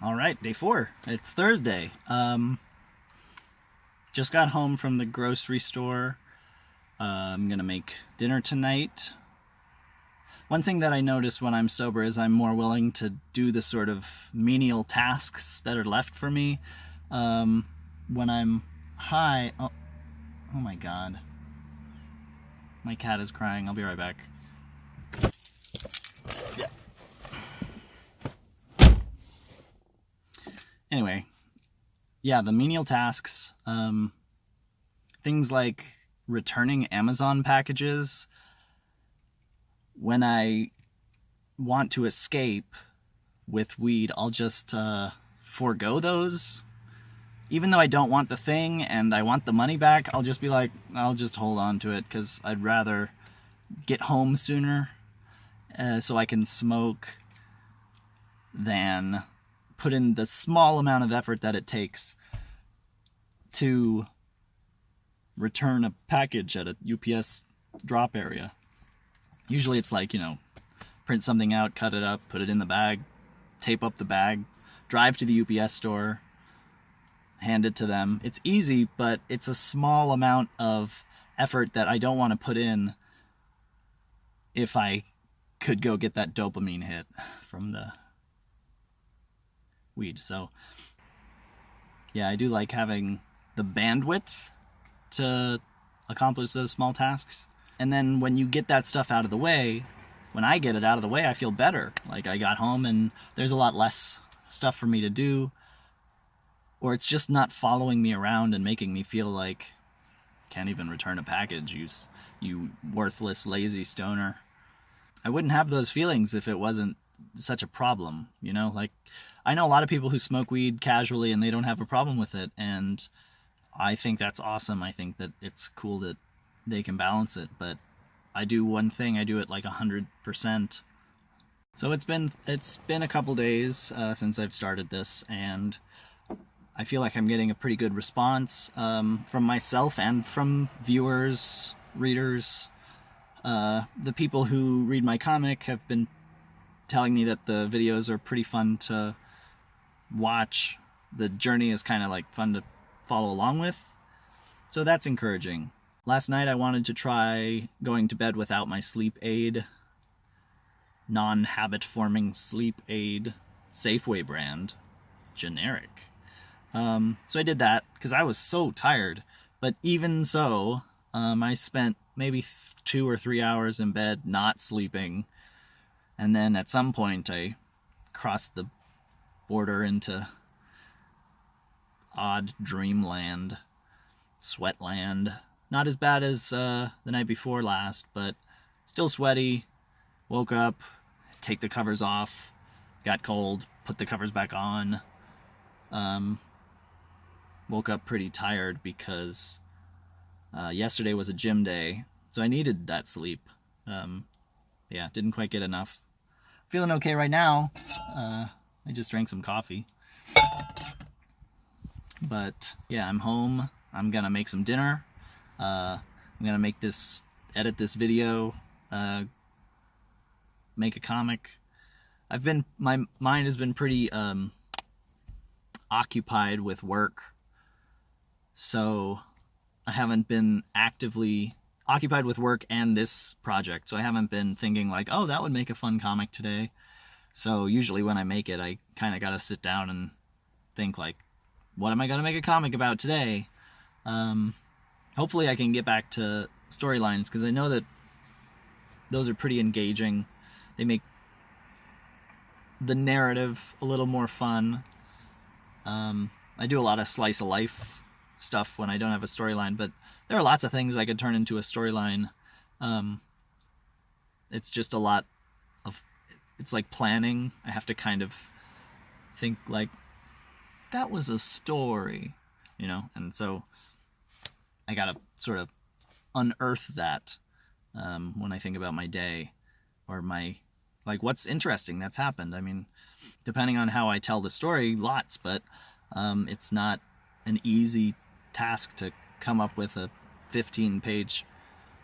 All right, day 4. It's Thursday. Just got home from the grocery store. I'm gonna make dinner tonight. One thing that I notice when I'm sober is I'm more willing to do the sort of menial tasks that are left for me. When I'm high, oh my God, my cat is crying. I'll be right back. Anyway, yeah, the menial tasks, things like returning Amazon packages. When I want to escape with weed, I'll just forego those. Even though I don't want the thing and I want the money back, I'll just be like, I'll just hold on to it because I'd rather get home sooner so I can smoke than put in the small amount of effort that it takes to return a package at a UPS drop area. Usually it's like, print something out, cut it up, put it in the bag, tape up the bag, drive to the UPS store, hand it to them. It's easy, but it's a small amount of effort that I don't want to put in if I could go get that dopamine hit from the weed. So yeah, I do like having the bandwidth to accomplish those small tasks. And then when you get that stuff out of the way, when I get it out of the way, I feel better. Like I got home and there's a lot less stuff for me to do, or it's just not following me around and making me feel like can't even return a package, you worthless, lazy stoner. I wouldn't have those feelings if it wasn't such a problem, Like, I know a lot of people who smoke weed casually and they don't have a problem with it, and I think that's awesome. I think that it's cool that they can balance it, but I do one thing, I do it like 100%. So it's been a couple days since I've started this, and I feel like I'm getting a pretty good response from myself and from viewers, readers. The people who read my comic have been telling me that the videos are pretty fun to watch. The journey is kind of like fun to follow along with. So that's encouraging. Last night I wanted to try going to bed without my sleep aid. Non-habit forming sleep aid, Safeway brand, generic. So I did that because I was so tired. But even so, I spent maybe 2 or 3 hours in bed not sleeping. And then at some point I crossed the border into odd dreamland, sweatland. Not as bad as the night before last, but still sweaty. Woke up, take the covers off, got cold, put the covers back on. Woke up pretty tired because yesterday was a gym day, so I needed that sleep. Yeah, didn't quite get enough. Feeling okay right now. I just drank some coffee. But yeah, I'm home. I'm gonna make some dinner. I'm gonna edit this video, make a comic. My mind has been pretty occupied with work, so I haven't been actively occupied with work and this project, so I haven't been thinking like, oh, that would make a fun comic today. So usually when I make it, I kind of gotta sit down and think like, what am I gonna make a comic about today? Hopefully I can get back to storylines, because I know that those are pretty engaging. They make the narrative a little more fun. I do a lot of slice of life stuff when I don't have a storyline, but there are lots of things I could turn into a storyline. It's just a lot of, it's like planning. I have to kind of think like, that was a story, and so I gotta sort of unearth that when I think about my day, or what's interesting that's happened. I mean, depending on how I tell the story, lots, but it's not an easy task to come up with a 15-page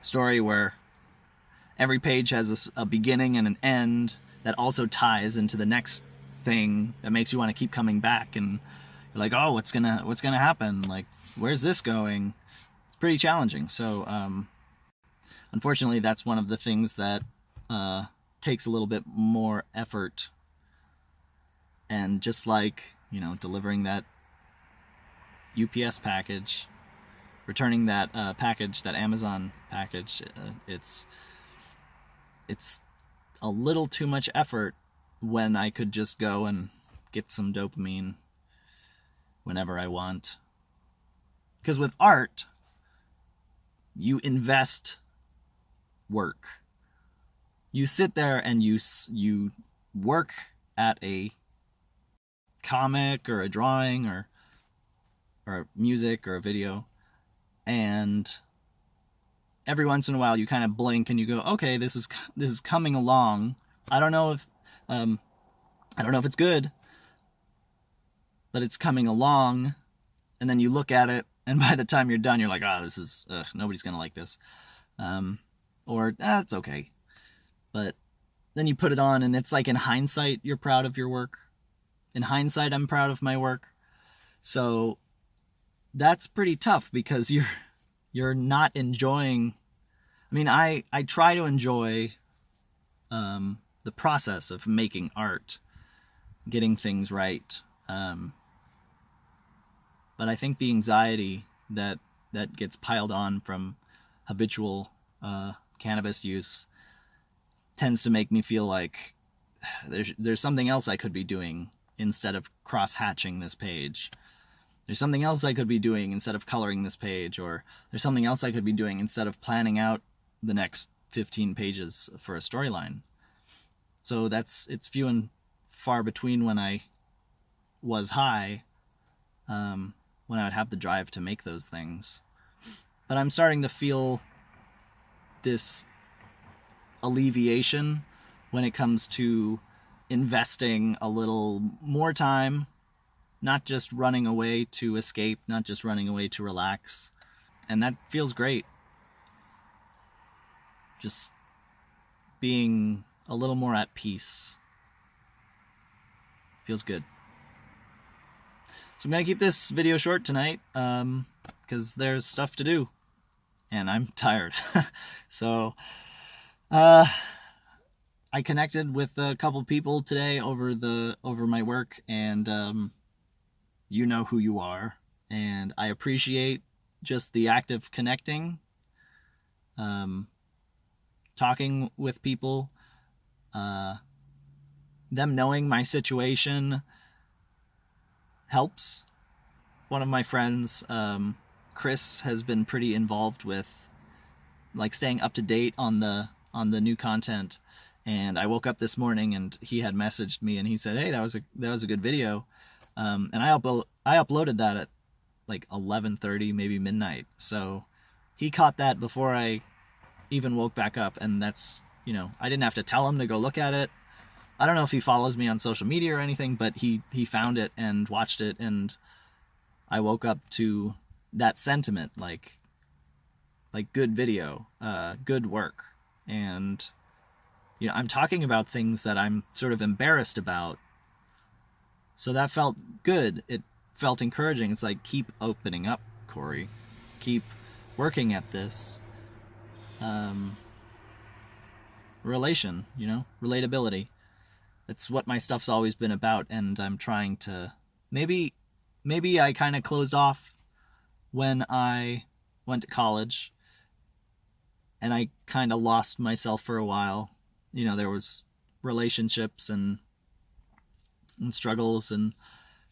story where every page has a beginning and an end that also ties into the next thing that makes you want to keep coming back, and you're like, oh, what's gonna happen? Like, where's this going? It's pretty challenging. So unfortunately, that's one of the things that takes a little bit more effort. And just like, you know, delivering that UPS package, returning that package, that Amazon package, it's a little too much effort when I could just go and get some dopamine whenever I want. Because with art, you invest work. You sit there and you work at a comic or a drawing or music or a video, and every once in a while you kind of blink and you go, okay, this is coming along. I don't know if it's good, but it's coming along. And then you look at it, and by the time you're done, you're like, this is nobody's gonna like this, or it's okay. But then you put it on, and it's like, in hindsight, you're proud of your work. In hindsight, I'm proud of my work. So that's pretty tough, because you're not enjoying. I mean, I try to enjoy the process of making art, getting things right. But I think the anxiety that gets piled on from habitual cannabis use tends to make me feel like there's something else I could be doing instead of cross-hatching this page. There's something else I could be doing instead of coloring this page, or there's something else I could be doing instead of planning out the next 15 pages for a storyline. So it's few and far between when I was high, when I would have the drive to make those things. But I'm starting to feel this alleviation when it comes to investing a little more time, not just running away to escape, not just running away to relax. And that feels great. Just being a little more at peace feels good. So I'm going to keep this video short tonight, because there's stuff to do, and I'm tired. So, I connected with a couple people today over my work, and you know who you are, and I appreciate just the act of connecting, talking with people, them knowing my situation helps. One of my friends, Chris, has been pretty involved with, like, staying up to date on the new content. And I woke up this morning and he had messaged me and he said, "Hey, that was a good video." And I uploaded that at like 11:30, maybe midnight. So he caught that before I even woke back up, and that's, you know, I didn't have to tell him to go look at it. I don't know if he follows me on social media or anything, but he found it and watched it, and I woke up to that sentiment, like good video, good work. And, you know, I'm talking about things that I'm sort of embarrassed about. So that felt good. It felt encouraging. It's like, keep opening up, Cory. Keep working at this. Relatability. That's what my stuff's always been about, and I'm trying to... Maybe I kind of closed off when I went to college, and I kind of lost myself for a while. You know, there was relationships and struggles and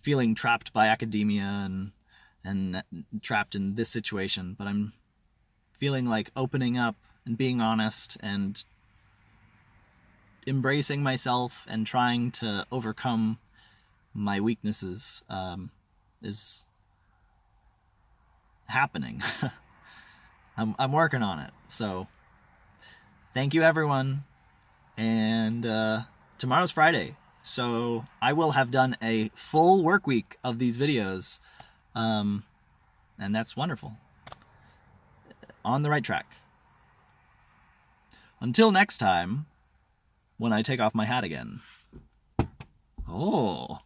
feeling trapped by academia and trapped in this situation. But I'm feeling like opening up and being honest and embracing myself and trying to overcome my weaknesses is happening. I'm working on it. So thank you, everyone. And tomorrow's Friday, so I will have done a full work week of these videos, and that's wonderful. On the right track. Until next time, when I take off my hat again. Oh.